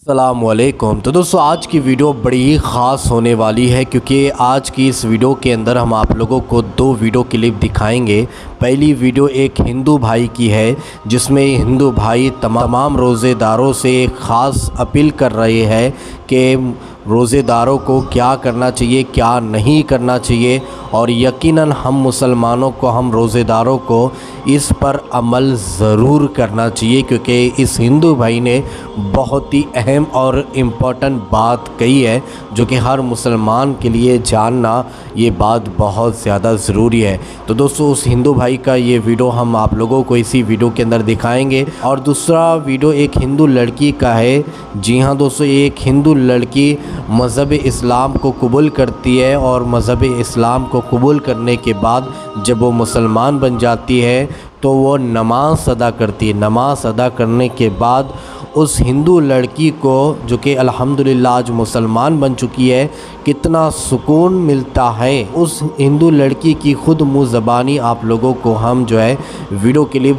अस्सलामुअलैकुम। तो दोस्तों आज की वीडियो बड़ी ही ख़ास होने वाली है क्योंकि आज की इस वीडियो के अंदर हम आप लोगों को दो वीडियो क्लिप दिखाएंगे। पहली वीडियो एक हिंदू भाई की है जिसमें हिंदू भाई तमाम रोज़ेदारों से एक ख़ास अपील कर रहे हैं कि रोज़ेदारों को क्या करना चाहिए क्या नहीं करना चाहिए, और यकीनन हम मुसलमानों को हम रोज़ेदारों को इस पर अमल ज़रूर करना चाहिए क्योंकि इस हिंदू भाई ने बहुत ही अहम और इम्पोर्टेंट बात कही है जो कि हर मुसलमान के लिए जानना ये बात बहुत ज़्यादा ज़रूरी है। तो दोस्तों उस हिंदू भाई का ये वीडियो हम आप लोगों को इसी वीडियो के अंदर दिखाएंगे। और दूसरा वीडियो एक हिंदू लड़की का है। जी हाँ दोस्तों, एक हिंदू लड़की मज़हब इस्लाम को कबूल करती है और मज़हब इस्लाम को कबूल करने के बाद जब वो मुसलमान बन जाती है तो वो नमाज़ अदा करती है। नमाज़ अदा करने के बाद उस हिंदू लड़की को जो कि अल्हम्दुलिल्लाह आज मुसलमान बन चुकी है, कितना सुकून मिलता है। उस हिंदू लड़की की ख़ुद मुँह ज़बानी आप लोगों को हम जो है वीडियो क्लिप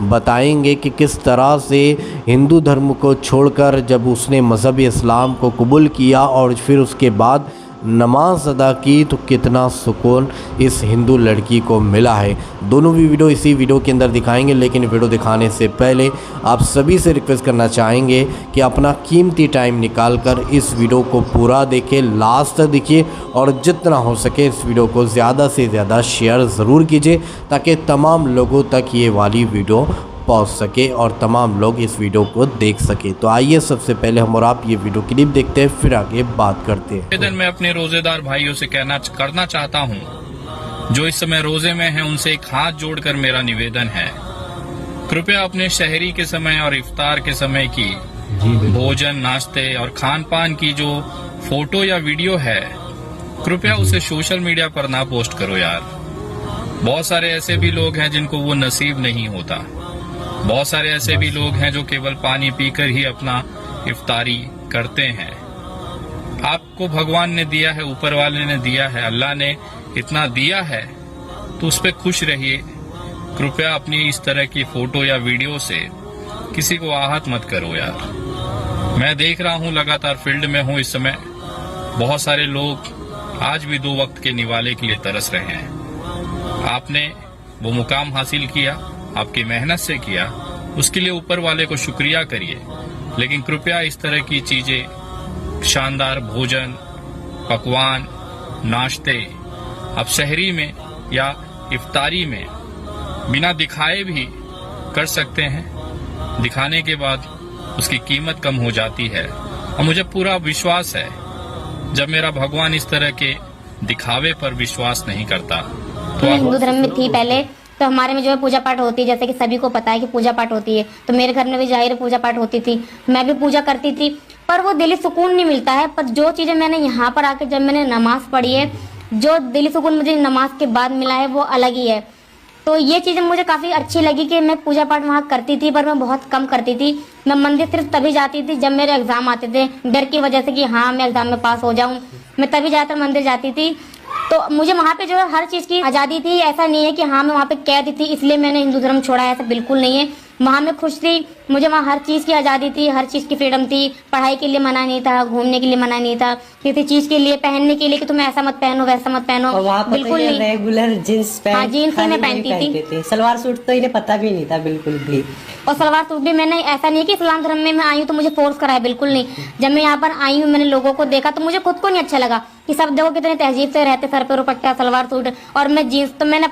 बताएंगे कि किस तरह से हिंदू धर्म को छोड़कर जब उसने मज़हब इस्लाम को कबूल किया और फिर उसके बाद नमाज अदा की तो कितना सुकून इस हिंदू लड़की को मिला है। दोनों भी वीडियो इसी वीडियो के अंदर दिखाएंगे, लेकिन वीडियो दिखाने से पहले आप सभी से रिक्वेस्ट करना चाहेंगे कि अपना कीमती टाइम निकालकर इस वीडियो को पूरा देखें, लास्ट तक देखिए और जितना हो सके इस वीडियो को ज़्यादा से ज़्यादा शेयर ज़रूर कीजिए ताकि तमाम लोगों तक ये वाली वीडियो पहुंच सके और तमाम लोग इस वीडियो को देख सके। तो आइए सबसे पहले हम और आप ये वीडियो क्लिप देखते हैं, फिर आगे बात करते हैं। निवेदन मैं अपने रोजेदार भाइयों से करना चाहता हूं जो इस समय रोजे में हैं, उनसे एक हाथ जोड़कर मेरा निवेदन है, कृपया अपने शहरी के समय और इफ्तार के समय की भोजन नाश्ते और खान पान की जो फोटो या वीडियो है कृपया उसे सोशल मीडिया पर ना पोस्ट करो यार। बहुत सारे ऐसे भी लोग हैं जिनको वो नसीब नहीं होता। बहुत सारे ऐसे भी लोग हैं जो केवल पानी पीकर ही अपना इफ्तारी करते हैं। आपको भगवान ने दिया है, ऊपर वाले ने दिया है, अल्लाह ने इतना दिया है तो उस पर खुश रहिए। कृपया अपनी इस तरह की फोटो या वीडियो से किसी को आहत मत करो यार। मैं देख रहा हूँ, लगातार फील्ड में हूँ इस समय, बहुत सारे लोग आज भी 2 वक्त के निवाले के लिए तरस रहे हैं। आपने वो मुकाम हासिल किया, आपकी मेहनत से किया, उसके लिए ऊपर वाले को शुक्रिया करिए। लेकिन कृपया इस तरह की चीजें, शानदार भोजन, पकवान, नाश्ते आप शहरी में या इफ्तारी में बिना दिखाए भी कर सकते हैं। दिखाने के बाद उसकी कीमत कम हो जाती है। और मुझे पूरा विश्वास है जब मेरा भगवान इस तरह के दिखावे पर विश्वास नहीं करता तो हिंदू धर्म में थी पहले, तो हमारे में जो है पूजा पाठ होती है, जैसे कि सभी को पता है कि पूजा पाठ होती है, तो मेरे घर में भी जाहिर पूजा पाठ होती थी, मैं भी पूजा करती थी, पर वो दिली सुकून नहीं मिलता है। पर जो चीजें मैंने यहाँ पर आके जब मैंने नमाज पढ़ी है, जो दिली सुकून मुझे नमाज के बाद मिला है वो अलग ही है। तो ये चीजें मुझे काफी अच्छी लगी कि मैं पूजा पाठ वहाँ करती थी, पर मैं बहुत कम करती थी। मैं मंदिर सिर्फ तभी जाती थी जब मेरे एग्जाम आते थे, डर की वजह से कि हाँ मैं एग्जाम में पास हो जाऊँ, मैं तभी ज्यादातर मंदिर जाती थी। तो मुझे वहाँ पे जो है हर चीज की आजादी थी। ऐसा नहीं है कि हाँ मैं वहाँ पे कैद थी इसलिए मैंने हिंदू धर्म छोड़ा, ऐसा बिल्कुल नहीं है। वहाँ मैं खुश थी, मुझे वहाँ हर चीज की आजादी थी, हर चीज की फ्रीडम थी। पढ़ाई के लिए मना नहीं था, घूमने के लिए मना नहीं था, किसी चीज के लिए पहनने के लिए कि तुम ऐसा मत पहनो वैसा मत पहनो, बिल्कुल नहीं। रेगुलर जींस पैंट, हाँ जींस ही मैं पहनती थी। सलवार सूट तो इन्हें पता भी नहीं था बिल्कुल भी। और सलवार सूट भी मैंने, ऐसा नहीं है कि इस्लाम धर्म में मैं आई हूँ तो मुझे फोर्स करा है, बिल्कुल नहीं। जब मैं यहाँ पर आई हूँ मैंने लोगों को देखा तो मुझे खुद को नहीं अच्छा लगा कि सब देखो कितने तहजीब से रहते, सर पे दुपट्टा सलवार सूट और मैं जीन्स। तो मैंने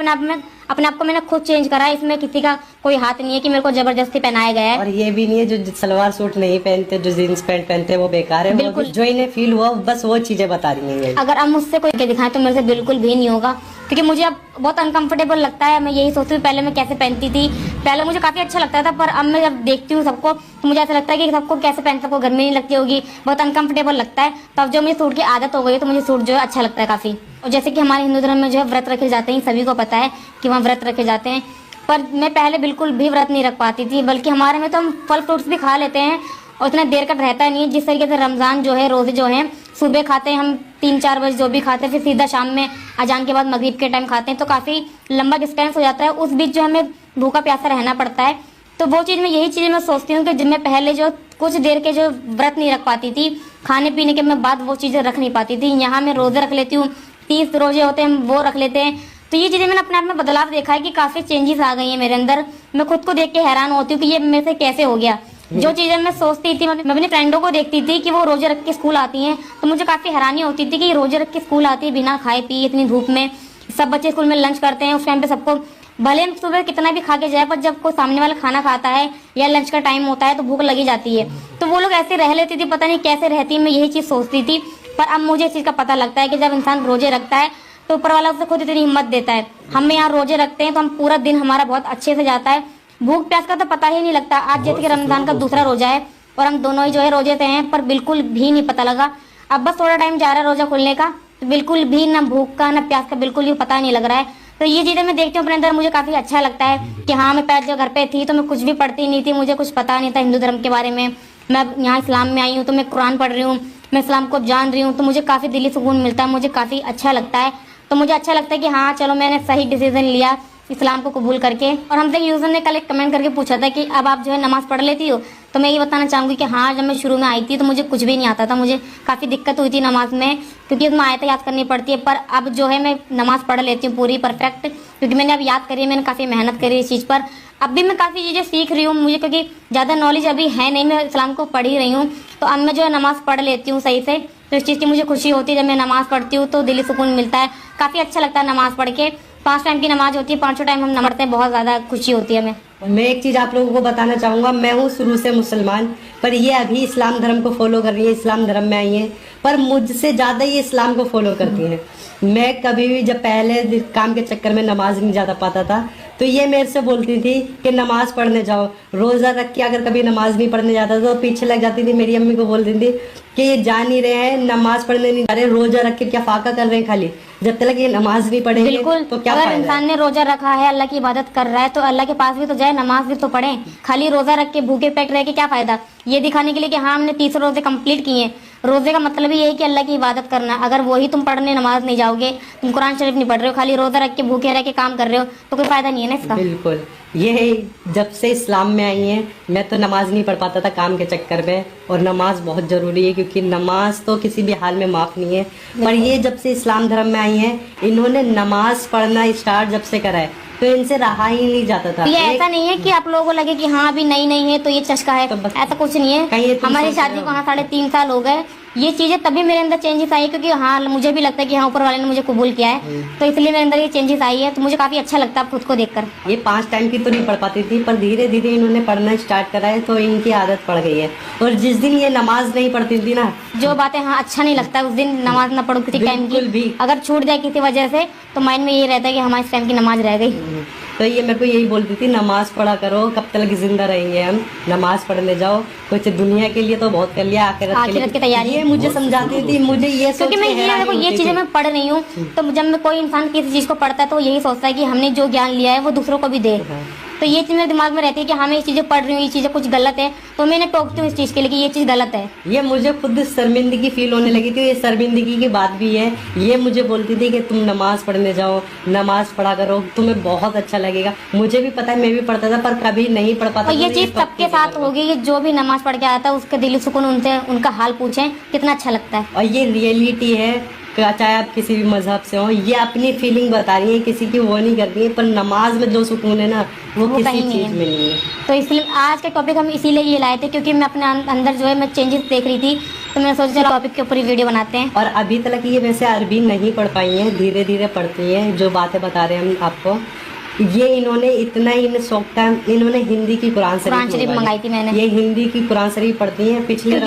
अपने आप को मैंने खुद चेंज करा है, इसमें किसी का कोई हाथ नहीं है कि मेरे को जबरदस्ती पहनाया गया है। और ये भी नहीं है जो सलवार सूट नहीं पहनते, जो जींस पैंट पहनते हैं वो बेकार है। बिल्कुल जो इन्हें फील हुआ बस वो चीजें बता रही है। अगर अब मुझसे कोई के दिखाए तो मेरे से बिल्कुल भी नहीं होगा, क्योंकि मुझे अब बहुत अनकंफर्टेबल लगता है। मैं यही सोचती हूँ पहले मैं कैसे पहनती थी, पहले मुझे काफी अच्छा लगता था, पर अब मैं जब देखती हूँ सबको तो मुझे ऐसा लगता है कि सबको कैसे पहनते, सबको गर्मी नहीं लगती होगी, बहुत अनकंफर्टेबल लगता है। तो अब जो मुझे सूट की आदत हो गई तो मुझे सूट जो है अच्छा लगता है काफी। और जैसे कि हमारे हिंदू धर्म में जो है व्रत रखे जाते हैं, सभी को पता है कि वहाँ व्रत रखे जाते हैं, पर मैं पहले बिल्कुल भी व्रत नहीं रख पाती थी। बल्कि हमारे में तो हम फल फ्रूट्स भी खा लेते हैं और उतना देर का रहता नहीं है। जिस तरीके से रमजान जो है, रोजे जो हैं सुबह खाते हैं हम 3-4 बजे जो भी खाते हैं, फिर सीधा शाम में अजान के बाद मगरिब के टाइम खाते हैं, तो काफी लंबा डिस्टेंस हो जाता है। उस बीच जो हमें भूखा प्यासा रहना पड़ता है। तो वो चीज़ में, यही चीज़ मैं सोचती हूँ कि जब मैं पहले जो कुछ देर के जो व्रत नहीं रख पाती थी, खाने पीने के मैं बाद वो चीजें रख नहीं पाती थी। यहाँ मैं रोजे रख लेती हूँ, 30 रोजे होते हैं वो रख लेते हैं। तो ये चीजें मैंने अपने आप में बदलाव देखा है कि काफी चेंजेस आ गई हैं मेरे अंदर। मैं खुद को देख के हैरान होती हूँ कि ये मेरे से कैसे हो गया। जो चीजें मैं सोचती थी, मैं अपनी फ्रेंडों को देखती थी कि वो रोजे रख के स्कूल आती हैं, तो मुझे काफी हैरानी होती थी कि रोजे रख के स्कूल आती है बिना खाए पिए इतनी धूप में। सब बच्चे स्कूल में लंच करते हैं, उस टाइम पे सबको भले हम सुबह कितना भी खा के जाए, पर जब कोई सामने वाला खाना खाता है या लंच का टाइम होता है तो भूख लगी जाती है। तो वो लोग ऐसे रह लेती थी, पता नहीं कैसे रहती, मैं यही चीज सोचती थी। पर अब मुझे इस चीज का पता लगता है कि जब इंसान रोजे रखता है तो ऊपर वाला उसे खुद इतनी हिम्मत देता है। हम यहाँ रोजे रखते हैं तो हम पूरा दिन हमारा बहुत अच्छे से जाता है, भूख प्यास का तो पता ही नहीं लगता। आज जैसे कि रमजान का दूसरा रोजा है और हम दोनों ही जो है रोजे थे हैं, पर बिल्कुल भी नहीं पता लगा। अब बस थोड़ा टाइम जा रहा है रोजा खुलने का, तो बिल्कुल भी ना भूख का ना प्यास का बिल्कुल भी पता नहीं लग रहा है। तो ये चीजें मैं देखती हूँ अपने अंदर, मुझे काफी अच्छा लगता है कि हाँ, मैं पहले जो घर पे थी तो मैं कुछ भी पढ़ती नहीं थी, मुझे कुछ पता नहीं था हिंदू धर्म के बारे में। मैं यहाँ इस्लाम में आई हूँ तो मैं कुरान पढ़ रही हूँ, मैं इस्लाम को जान रही हूँ, तो मुझे काफी दिली सुकून मिलता है, मुझे काफी अच्छा लगता है। तो मुझे अच्छा लगता है कि हाँ चलो मैंने सही डिसीजन लिया इस्लाम को कबूल करके। और हमसे यूजर ने कल एक कमेंट करके पूछा था कि अब आप जो है नमाज पढ़ लेती हो, तो मैं ये बताना चाहूंगी कि हाँ, जब मैं शुरू में आई थी तो मुझे कुछ भी नहीं आता था, मुझे काफ़ी दिक्कत हुई थी नमाज में, क्योंकि उसमें आयतें याद करनी पड़ती है। पर अब जो है मैं नमाज पढ़ लेती हूँ पूरी परफेक्ट, क्योंकि मैंने अब याद करी है, मैंने काफ़ी मेहनत करी इस चीज़ पर। अब भी मैं काफ़ी चीज़ें सीख रही हूँ, मुझे क्योंकि ज़्यादा नॉलेज अभी है नहीं, मैं इस्लाम को पढ़ ही रही हूँ, तो अब मैं जो है नमाज पढ़ लेती हूँ सही से। तो इस चीज़ की मुझे खुशी होती है, जब मैं नमाज पढ़ती हूँ तो दिली सुकून मिलता है, काफ़ी अच्छा लगता है नमाज पढ़ के। 5 टाइम की नमाज होती है, 5 टाइम हम नमाज पढ़ते हैं, बहुत ज़्यादा खुशी होती है हमें। मैं एक चीज़ आप लोगों को बताना चाहूँगा, मैं हूँ शुरू से मुसलमान, पर ये अभी इस्लाम धर्म को फॉलो कर रही है, इस्लाम धर्म में आई है, पर मुझसे ज़्यादा ये इस्लाम को फॉलो करती हैं। मैं कभी भी जब पहले काम के चक्कर में नमाज नहीं जाता पाता था, तो ये मेरे से बोलती थी कि नमाज पढ़ने जाओ। रोज़ा रख के अगर कभी नमाज नहीं पढ़ने जाता तो पीछे लग जाती थी, मेरी अम्मी को बोलती थी कि ये जा नहीं रहे हैं, नमाज पढ़ने नहीं जा रहे, रोज़ा रख के क्या फाका कर रहे हैं खाली, जब तक ये नमाज नहीं पढ़ेंगे बिल्कुल। तो क्या अगर इंसान ने रोजा रखा है, अल्लाह की इबादत कर रहा है, तो अल्लाह के पास भी तो जाए, नमाज भी तो पढ़े। खाली रोजा रख के भूखे पेट रह के क्या फायदा, ये दिखाने के लिए कि हाँ हमने 30 रोजे कंप्लीट किए। रोजे का मतलब ही यही कि अल्लाह की इबादत करना। अगर वही तुम पढ़ने नमाज नहीं जाओगे, तुम कुरान शरीफ नहीं पढ़ रहे हो, खाली रोजा रख के भूखे रह के काम कर रहे हो, तो कोई फायदा नहीं है ना इसका। बिल्कुल। ये जब से इस्लाम में आई हैं, मैं तो नमाज नहीं पढ़ पाता था काम के चक्कर में, और नमाज बहुत ज़रूरी है, क्योंकि नमाज तो किसी भी हाल में माफ़ नहीं है। पर ये जब से इस्लाम धर्म में आई हैं, इन्होंने नमाज पढ़ना स्टार्ट जब से करा है, तो इनसे रहा ही नहीं जाता था। ये ऐसा नहीं है कि आप लोगों को लगे कि हाँ अभी नई नई है तो ये चस्का है, तो ऐसा कुछ नहीं है। हमारी शादी को हाँ 3.5 साल हो गए। ये चीजें तभी मेरे अंदर चेंजेस आई, क्योंकि हाँ मुझे भी लगता है कि हाँ ऊपर वाले ने मुझे कबूल किया है, तो इसलिए मेरे अंदर ये चेंजेस आई है। तो मुझे काफी अच्छा लगता है खुद को देखकर। ये 5 टाइम की तो नहीं पढ़ पाती थी, पर धीरे धीरे इन्होंने पढ़ना स्टार्ट करा है, तो इनकी आदत पड़ गई है। और जिस दिन ये नमाज नहीं पढ़ती थी ना, जो बातें हाँ अच्छा नहीं लगता है, उस दिन नमाज ना पढ़ो किसी टाइम बिल्कुल भी। की, अगर छूट जाए किसी वजह से, तो माइंड में ये रहता है कि हमारे टाइम की नमाज रह गई। तो ये मेरे को यही बोलती थी, नमाज पढ़ा करो, कब तक जिंदा रहेंगे हम, नमाज पढ़ने जाओ। कुछ दुनिया के लिए तो बहुत कर लिया, आखिरत की तैयारी। ये मुझे समझाती थी, मुझे ये क्योंकि मैं ये चीजें मैं पढ़ रही हूँ, तो जब मैं कोई इंसान किसी चीज को पढ़ता है तो यही सोचता है कि हमने जो ज्ञान लिया है वो दूसरों को भी दे। तो ये चीज मेरे दिमाग में रहती है कि हाँ मैं ये चीजें पढ़ रही हूँ, ये चीजें कुछ गलत है, तो मैं टोकती हूँ इस चीज के लिए कि ये चीज गलत है। ये मुझे खुद शर्मिंदगी फील होने लगी थी, ये शर्मिंदगी की बात भी है। ये मुझे बोलती थी कि तुम नमाज पढ़ने जाओ, नमाज पढ़ा करो, तुम्हें बहुत अच्छा लगेगा। मुझे भी पता है, मैं भी पढ़ता था, पर कभी नहीं पढ़ पाता। और ये चीज सबके साथ होगी कि जो भी नमाज पढ़ के आता है उसके दिली सुकून उनसे उनका हाल पूछें कितना अच्छा लगता है। और ये रियलिटी है, चाहे आप किसी भी मजहब से हो, ये अपनी फीलिंग बता रही है, किसी की वो नहीं कर रही है। पर नमाज में जो सुकून है ना, वो किसी चीज में नहीं है। तो इसलिए आज का टॉपिक हम इसीलिए ये लाए थे, क्योंकि मैं अपने अंदर जो है मैं चेंजेस देख रही थी, तो मैंने सोचा चलो टॉपिक के ऊपर ही वीडियो बनाते हैं। और अभी तक ये वैसे अरबी नहीं पढ़ पाई हैं, धीरे धीरे पढ़ती हैं। जो बातें बता रहे हैं हम आपको, ये इन्होंने इतना ही शौक था, इन्होंने हिंदी की कुरान शरीफ मंगाई थी मैंने। ये हिंदी की कुरान शरीफ पढ़ती हैं। पिछले